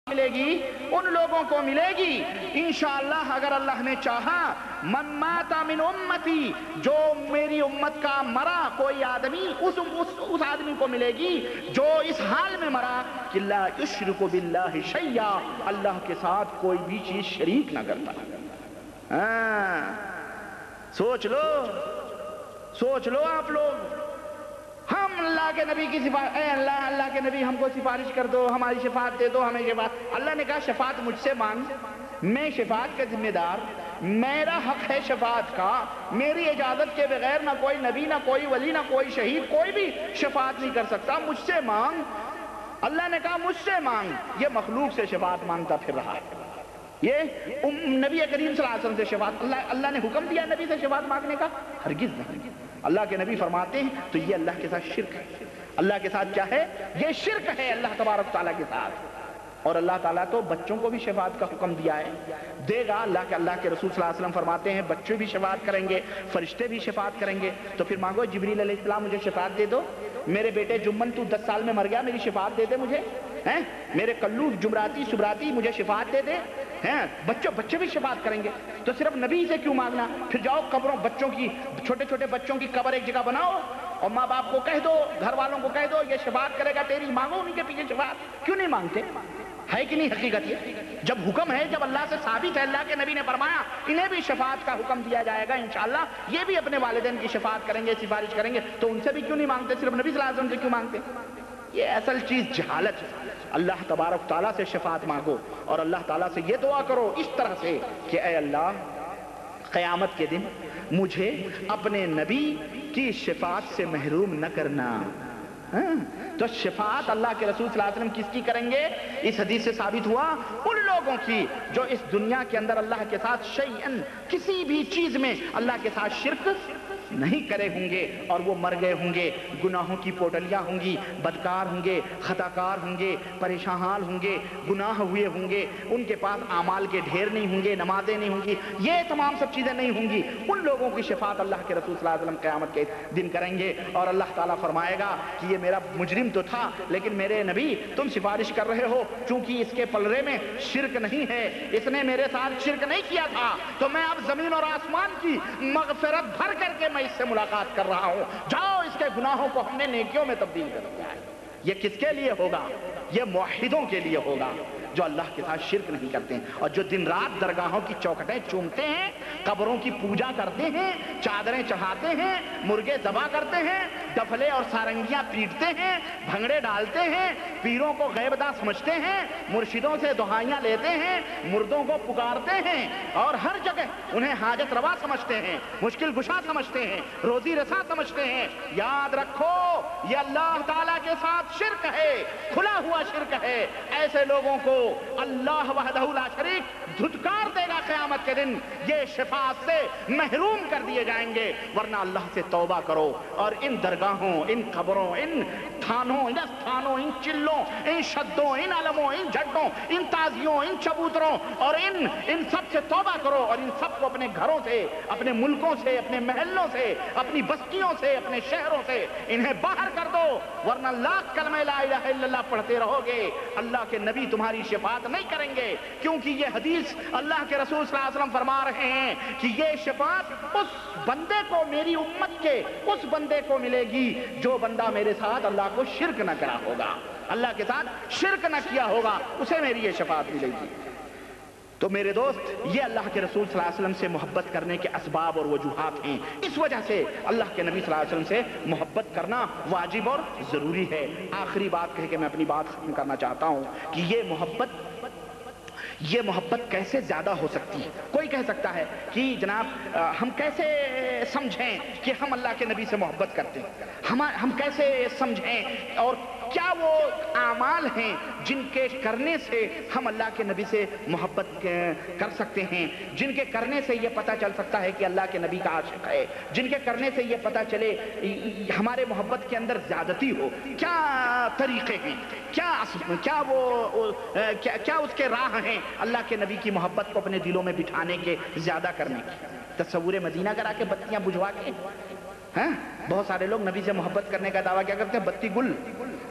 ملے گی ان لوگوں کو ملے گی انشاءاللہ اگر اللہ نے چاہا. من مات من امتی، جو میری امت کا مرا کوئی آدمی اس آدمی کو ملے گی جو اس حال میں مرا کہ لا یشرک باللہ شیئا، اللہ کے ساتھ کوئی بھی چیز شریک نہ کرتا. سوچ لو آپ لوگ. ہم اللہ کے نبی کی سفارش، اے اللہ کے نبی ہم کو سفارش کر دو، ہماری شفاعت دے دو، ہمیں شفاعت. اللہ نے کہا شفاعت مجھ سے مانگ، میں شفاعت کا ذمہ دار، میرا حق ہے شفاعت کا. میری اجازت کے بغیر نہ کوئی نبی، نہ کوئی ولی، نہ کوئی شہید، کوئی بھی شفاعت نہیں کر سکتا. مجھ سے مانگ. اللہ نے کہا مجھ سے مانگ. یہ مخلوق سے شفاعت مانگتا پھر رہا ہے. یہ نبی کریم صلی اللہ علیہ وسلم سے شفاعت، اللہ نے حکم دیا نبی سے شفاعت مانگنے کا؟ ہرگز نہیں. اللہ کے نبی فرماتے ہیں تو یہ اللہ کے ساتھ شرک ہے. اللہ کے ساتھ کیا ہے؟ یہ شرک ہے اللہ تبارک تعالیٰ کے ساتھ. اور اللہ تعالیٰ تو بچوں کو بھی شفاعت کا حکم دیا ہے، دے گا. اللہ کے رسول صلی اللہ علیہ وسلم فرماتے ہیں بچے بھی شفاعت کریں گے، فرشتے بھی شفاعت کریں گے. تو پھر مانگو جبریل علیہ السلام مجھے شفاعت دے دو. میرے بیٹے جمن تو 10 سال میں مر گیا، میری شفاعت دے دے مجھے. میرے کلو جمراتی سبراتی مجھے شفاعت دے دے. بچے بھی شفاعت کریں گے. تو صرف نبی سے کیوں مانگنا؟ پھر جاؤ قبروں، بچوں کی، چھوٹے چھوٹے بچوں کی قبر ایک جگہ بناؤ اور ماں باپ کو کہہ دو، گھر والوں کو کہہ دو یہ شفاعت کرے گا تیری، مانگو ان کے پیچھے شفاعت. کیوں نہیں مانگتے؟ ہے کہ نہیں حقیقت؟ یہ جب حکم ہے، جب اللہ سے ثابت ہے، اللہ کے نبی نے فرمایا انہیں بھی شفاعت کا حکم دیا جائے گا انشاءاللہ، یہ بھی اپنے والدین کی شفاعت کریں گے، سفارش کریں گے، تو ان سے بھی کیوں نہیں مانگتے؟ صرف نبی صلی اللہ علیہ وسلم سے کیوں مانگتے؟ یہ اصل چیز جہالت ہے. اللہ تبارک تعالیٰ سے شفاعت مانگو اور اللہ تعالیٰ سے یہ دعا کرو اس طرح سے کہ اے اللہ قیامت کے دن مجھے اپنے نبی کی شفاعت سے محروم نہ کرنا. تو شفاعت اللہ کے رسول صلی اللہ علیہ وسلم کس کی کریں گے؟ اس حدیث سے ثابت ہوا ان لوگوں کی جو اس دنیا کے اندر اللہ کے ساتھ شیئن، کسی بھی چیز میں اللہ کے ساتھ شرک نہیں کرے ہوں گے اور وہ مر گئے ہوں گے. گناہوں کی پوٹلیاں ہوں گی، بدکار ہوں گے، خطا کار ہوں گے، پریشان حال ہوں گے، گناہ ہوئے ہوں گے، ان کے پاس اعمال کے ڈھیر نہیں ہوں گے، نمازیں نہیں ہوں گی، یہ تمام سب چیزیں نہیں ہوں گی. ان لوگوں کی شفاعت اللہ کے رسول صلی اللہ علیہ وسلم قیامت کے دن کریں گے اور اللہ تعالیٰ فرمائے گا کہ یہ میرا مجرم تو تھا لیکن میرے نبی تم سفارش کر رہے ہو، چونکہ اس کے پلڑے میں شرک نہیں ہے، اس نے میرے ساتھ شرک نہیں کیا تھا، تو میں اب زمین اور آسمان کی مغفرت بھر کر کے میں اس سے ملاقات کر رہا ہوں. جاؤ اس کے گناہوں کو ہم نے نیکیوں میں تبدیل کر دیا ہے. یہ کس کے لیے ہوگا؟ یہ موحدوں کے لیے ہوگا جو اللہ کے ساتھ شرک نہیں کرتے ہیں اور جو دن رات درگاہوں کی چوکھٹیں چومتے ہیں، قبروں کی پوجا کرتے ہیں، چادریں چڑھاتے ہیں، مرغے ذبح کرتے ہیں، ڈفلے اور سارنگیاں پیٹتے ہیں، بھنگڑے ڈالتے ہیں، پیروں کو غیب داں سمجھتے ہیں، مرشدوں سے دعائیاں لیتے ہیں، مردوں کو پکارتے ہیں اور ہر جگہ انہیں حاجت روا سمجھتے ہیں، مشکل کشا سمجھتے ہیں، روزی رساں سمجھتے ہیں. یاد رکھو یہ اللہ تعالیٰ کے ساتھ شرک ہے، کھلا ہوا شرک ہے. ایسے لوگوں کو اللہ وحدہ لا شریک دھتکار دے گا قیامت کے دن، یہ شفاعت سے محروم کر دیے جائیں گے. ورنہ اللہ سے توبہ کرو اور ان درگاہوں، ان قبروں، ان تھانوں، ان استھانوں، ان چلوں، ان شدوں، ان علموں، ان جھڈوں، ان تازیوں، ان چبوتروں اور ان سب سے توبہ کرو اور ان سب کو اپنے گھروں سے، اپنے ملکوں سے، اپنے محلوں سے، اپنی بستیوں سے، اپنے شہروں سے انہیں باہر کر دو. ورنہ لاکھ کلمہ لا الہ الا اللہ پڑھتے رہو گے، اللہ کے نبی تمہاری شفاعت نہیں کریں گے. کیونکہ یہ حدیث اللہ کے رسول صلی اللہ علیہ وسلم فرما رہے ہیں کہ یہ شفاعت اس بندے کو، میری امت کے اس بندے کو ملے گی جو بندہ میرے ساتھ اللہ کو شرک نہ کرا ہوگا، اللہ کے ساتھ شرک نہ کیا ہوگا، اسے میری یہ شفاعت ملے گی. تو میرے دوست یہ اللہ کے رسول صلی اللہ علیہ وسلم سے محبت کرنے کے اسباب اور وجوہات ہیں. اس وجہ سے اللہ کے نبی صلی اللہ علیہ وسلم سے محبت کرنا واجب اور ضروری ہے. آخری بات کہہ کے میں اپنی بات ختم کرنا چاہتا ہوں کہ یہ محبت کیسے زیادہ ہو سکتی ہے. کوئی کہہ سکتا ہے کہ جناب ہم کیسے سمجھیں کہ ہم اللہ کے نبی سے محبت کرتے ہیں، ہم کیسے سمجھیں اور کیا وہ اعمال ہیں جن کے کرنے سے ہم اللہ کے نبی سے محبت کر سکتے ہیں، جن کے کرنے سے یہ پتہ چل سکتا ہے کہ اللہ کے نبی کا عاشق ہے، جن کے کرنے سے یہ پتہ چلے ہمارے محبت کے اندر زیادتی ہو. کیا طریقے ہیں، کیا اس کے راہ ہیں اللہ کے نبی کی محبت کو اپنے دلوں میں بٹھانے کے، زیادہ کرنے کی؟ تصور مدینہ کرا کے بتیاں بجھوا کے. بہت سارے لوگ نبی سے محبت کرنے کا دعویٰ کیا کرتے ہیں؟ بتی گل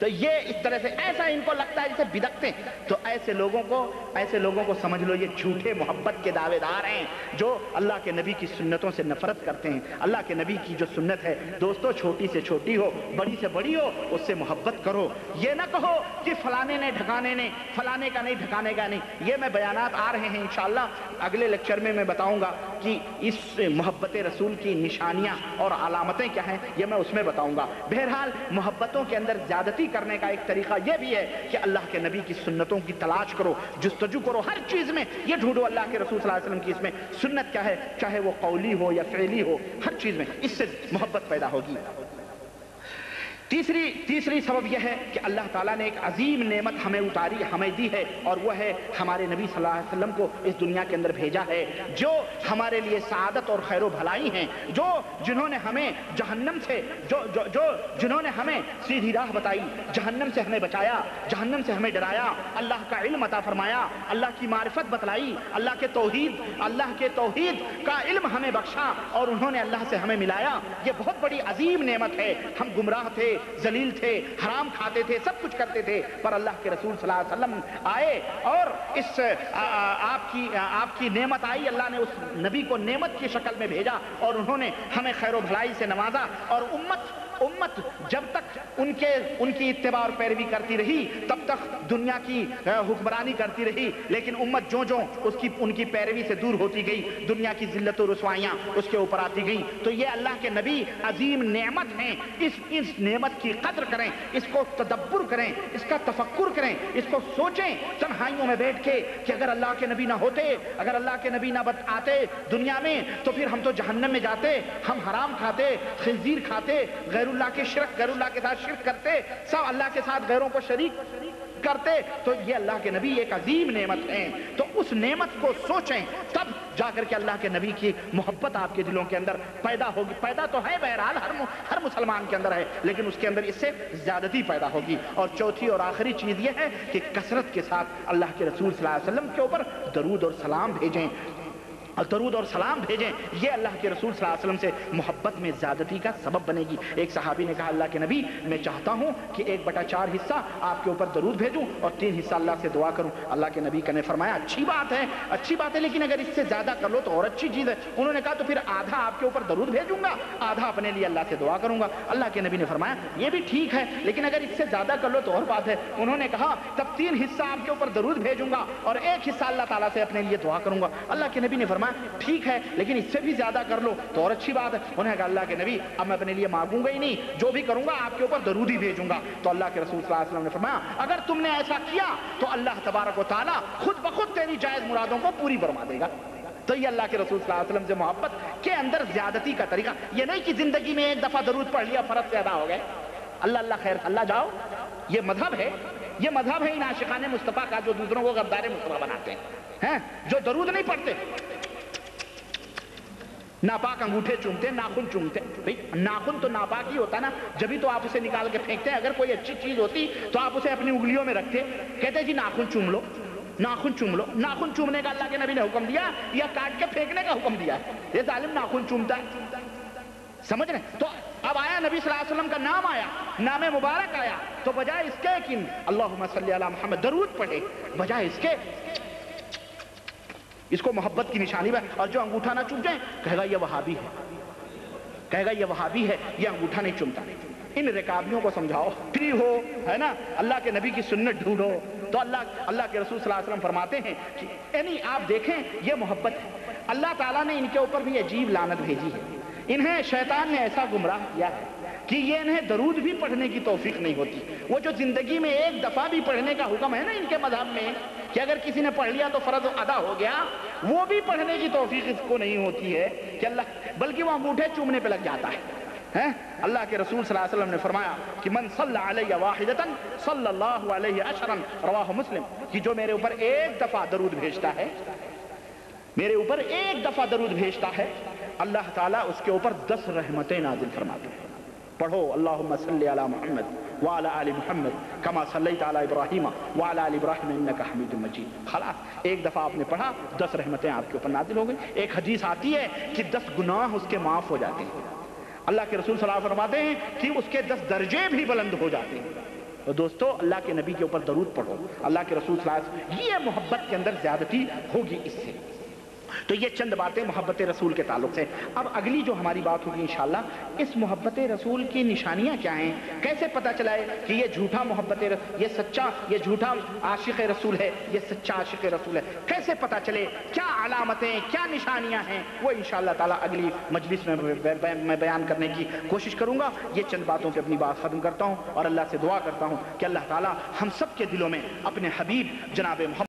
تو یہ اس طرح سے ایسا ان کو لگتا ہے جیسے بدکتے ہیں. تو ایسے لوگوں کو سمجھ لو یہ جھوٹے محبت کے دعوے دار ہیں جو اللہ کے نبی کی سنتوں سے نفرت کرتے ہیں. اللہ کے نبی کی جو سنت ہے دوستو چھوٹی سے چھوٹی ہو بڑی سے بڑی ہو اس سے محبت کرو. یہ نہ کہو کہ فلانے نے ڈھکانے نے فلانے کا نہیں ڈھکانے کا نہیں. یہ میں بیانات آ رہے ہیں انشاءاللہ اگلے لیکچر میں بتاؤں گا کہ اس محبت رسول کی نشانیاں اور علامتیں کیا ہیں یہ میں اس میں بتاؤں گا. بہرحال محبتوں کے اندر زیادتی کرنے کا ایک طریقہ یہ بھی ہے کہ اللہ کے نبی کی سنتوں کی تلاش کرو, جستجو کرو ہر چیز میں. یہ ڈھونڈو اللہ کے رسول صلی اللہ علیہ وسلم کی اس میں سنت کیا ہے, چاہے وہ قولی ہو یا فعلی ہو, ہر چیز میں اس سے محبت پیدا ہوگی. تیسری سبب یہ ہے کہ اللہ تعالیٰ نے ایک عظیم نعمت ہمیں دی ہے اور وہ ہے ہمارے نبی صلی اللہ علیہ وسلم کو اس دنیا کے اندر بھیجا ہے جو ہمارے لیے سعادت اور خیر و بھلائی ہیں, جنہوں نے ہمیں جہنم سے جنہوں نے ہمیں سیدھی راہ بتائی, جہنم سے ہمیں بچایا, جہنم سے ہمیں ڈرایا, اللہ کا علم عطا فرمایا, اللہ کی معرفت بتلائی, اللہ کے توحید کا علم ہمیں بخشا اور انہوں نے اللہ سے ہمیں ملایا. یہ بہت بڑی عظیم نعمت ہے. ہم گمراہ تھے, ذلیل تھے, حرام کھاتے تھے, سب کچھ کرتے تھے, پر اللہ کے رسول صلی اللہ علیہ وسلم آئے اور اس آپ کی نعمت آئی. اللہ نے اس نبی کو نعمت کی شکل میں بھیجا اور انہوں نے ہمیں خیر و بھلائی سے نوازا. اور امت جب تک ان کی اتباع اور پیروی کرتی رہی تب تک دنیا کی حکمرانی کرتی رہی, لیکن امت جو ان کی پیروی سے دور ہوتی گئی, دنیا کی ذلت و رسوائیاں اس کے اوپر آتی گئیں. تو یہ اللہ کے نبی عظیم نعمت ہیں. اس نعمت کی قدر کریں, اس کو تدبر کریں, اس کا تفکر کریں, اس کو سوچیں تنہائیوں میں بیٹھ کے کہ اگر اللہ کے نبی نہ ہوتے, اگر اللہ کے نبی نہ آتے دنیا میں تو پھر ہم تو جہنم میں جاتے, ہم حرام کھاتے, خنزیر کھاتے, غیر اللہ کے ساتھ شرک کرتے, سب اللہ کے ساتھ غیروں کو شریک کرتے. تو یہ اللہ کے نبی ایک عظیم نعمت ہیں. تو اس نعمت کو سوچیں تب جا کر کے اللہ کے نبی کی محبت آپ کے دلوں کے اندر پیدا ہوگی. پیدا تو ہے بہرحال ہر مسلمان کے اندر ہے, لیکن اس کے اندر اس سے زیادتی پیدا ہوگی. اور چوتھی اور آخری چیز یہ ہے کہ کثرت کے ساتھ اللہ کے رسول صلی اللہ علیہ وسلم کے اوپر درود اور سلام بھیجیں. یہ اللہ کے رسول صلی اللہ علیہ وسلم سے محبت میں زیادتی کا سبب بنے گی. ایک صحابی نے کہا اللہ کے نبی میں چاہتا ہوں کہ 1/4 حصہ آپ کے اوپر درود بھیجوں اور 3 حصہ اللہ سے دعا کروں. اللہ کے نبی نے فرمایا اچھی بات ہے لیکن اگر اس سے زیادہ کر لو تو اور اچھی چیز ہے. انہوں نے کہا تو پھر آدھا آپ کے اوپر درود بھیجوں گا, آدھا اپنے لیے اللہ سے دعا کروں گا. اللہ کے نبی نے فرمایا یہ بھی ٹھیک ہے لیکن اگر اس سے زیادہ کر لو تو اور بات ہے. انہوں نے کہا تب 3 حصہ آپ کے اوپر درود بھیجوں گا اور 1 حصہ اللہ تعالیٰ سے اپنے لیے دعا کروں گا. اللہ کے نبی نے فرمایا ٹھیک ہے لیکن اس سے بھی زیادہ کر لو تو اور اچھی بات ہے. انہوں نے کہا اللہ کے نبی اب میں اپنے لیے مانگوں گا ہی نہیں, جو بھی کروں گا آپ کے اوپر درود ہی بھیجوں گا. تو اللہ کے رسول صلی اللہ علیہ وسلم نے فرمایا اگر تم نے ایسا کیا تو اللہ تبارک و تعالیٰ خود بخود تیری جائز مرادوں کو پوری فرما دے گا. تو یہ اللہ کے رسول صلی اللہ علیہ وسلم سے محبت کے اندر زیادتی کا طریقہ. یہ نہیں کہ زندگی میں 1 دفعہ درود پڑھ لیا فرض سے ادا ہو گئے, اللہ خیر اللہ جاؤ. یہ مذہب ہے ان عاشقان مصطفیٰ کا جو دوسروں کو غدار مصطفیٰ بناتے ہیں, جو درود نہیں پڑھتے, ناپاک انگوٹھے چومتے, ناخن چومتے. ناخن تو ناپاک ہی ہوتا نا, جبھی تو آپ اسے نکال کے پھینکتے ہیں. اگر کوئی اچھی چیز ہوتی تو آپ اسے اپنی انگلیوں میں رکھتے, کہتے جی ناخن چوم لو. ناخن چومنے کا اللہ کے نبی نے حکم دیا یا کاٹ کے پھینکنے کا حکم دیا؟ یہ ظالم ناخن چومتا ہے, سمجھ رہے؟ تو اب آیا نبی صلی اللہ علیہ وسلم کا نام آیا, نام مبارک آیا, تو بجائے اس کے کہ اللہم صلی علی محمد درود پڑھے, بجائے اس کے اس کو محبت کی نشانی ہے. اور جو انگوٹھا نہ چوم جائے کہے گا یہ وہابی ہے, یہ انگوٹھا نہیں چومتا. ان رکابیوں کو سمجھاؤ, فری ہو ہے نا, اللہ کے نبی کی سنت ڈھونڈو. تو اللہ کے رسول صلی اللہ علیہ وسلم فرماتے ہیں کہ یعنی آپ دیکھیں یہ محبت ہے. اللہ تعالیٰ نے ان کے اوپر بھی عجیب لعنت بھیجی ہے. انہیں شیطان نے ایسا گمراہ کیا ہے کہ یہ انہیں درود بھی پڑھنے کی توفیق نہیں ہوتی. وہ جو زندگی میں 1 دفعہ بھی پڑھنے کا حکم ہے نا ان کے مذہب میں کہ اگر کسی نے پڑھ لیا تو فرض ادا ہو گیا, وہ بھی پڑھنے کی توفیق اس کو نہیں ہوتی ہے کہ بلکہ وہ انگوٹھے چومنے پہ لگ جاتا ہے. اللہ کے رسول صلی اللہ علیہ وسلم نے فرمایا کہ من صلی علیہ واحدۃ صلی اللہ علیہ عشرا, رواہ مسلم, کہ جو میرے اوپر 1 دفعہ درود بھیجتا ہے, اللہ تعالیٰ اس کے اوپر 10 رحمتیں نازل فرماتے ہیں. پڑھو اللہم صلی علی محمد وعلی آل محمد کما صلیت علی ابراہیم وعلی آل ابراہیم انک حمید مجید. خلاص 1 دفعہ آپ نے پڑھا 10 رحمتیں آپ کے اوپر نازل ہو گئی. ایک حدیث آتی ہے کہ 10 گناہ اس کے معاف ہو جاتے ہیں. اللہ کے رسول صلی اللہ علیہ وسلم فرماتے ہیں کہ اس کے 10 درجے بھی بلند ہو جاتے ہیں. اور دوستو اللہ کے نبی کے اوپر درود پڑھو، اللہ کے رسول صلی اللہ علیہ وسلم، یہ محبت کے اندر زیادتی ہوگی اس سے۔ تو یہ چند باتیں محبت رسول کے تعلق سے۔ اب اگلی جو ہماری بات ہوگی انشاءاللہ، اس محبت رسول کی نشانیاں کیا ہیں، کیسے پتہ چلائے کہ یہ جھوٹا یہ سچا، یہ جھوٹا عاشق رسول ہے، یہ سچا عاشق رسول ہے، کیسے پتہ چلے، کیا علامتیں، کیا نشانیاں ہیں، وہ انشاءاللہ تعالیٰ اگلی مجلس میں بیان کرنے کی کوشش کروں گا۔ یہ چند باتوں پہ اپنی بات ختم کرتا ہوں اور اللہ سے دعا کرتا ہوں کہ اللہ تعالیٰ ہم سب کے دلوں میں اپنے حبیب جناب محمد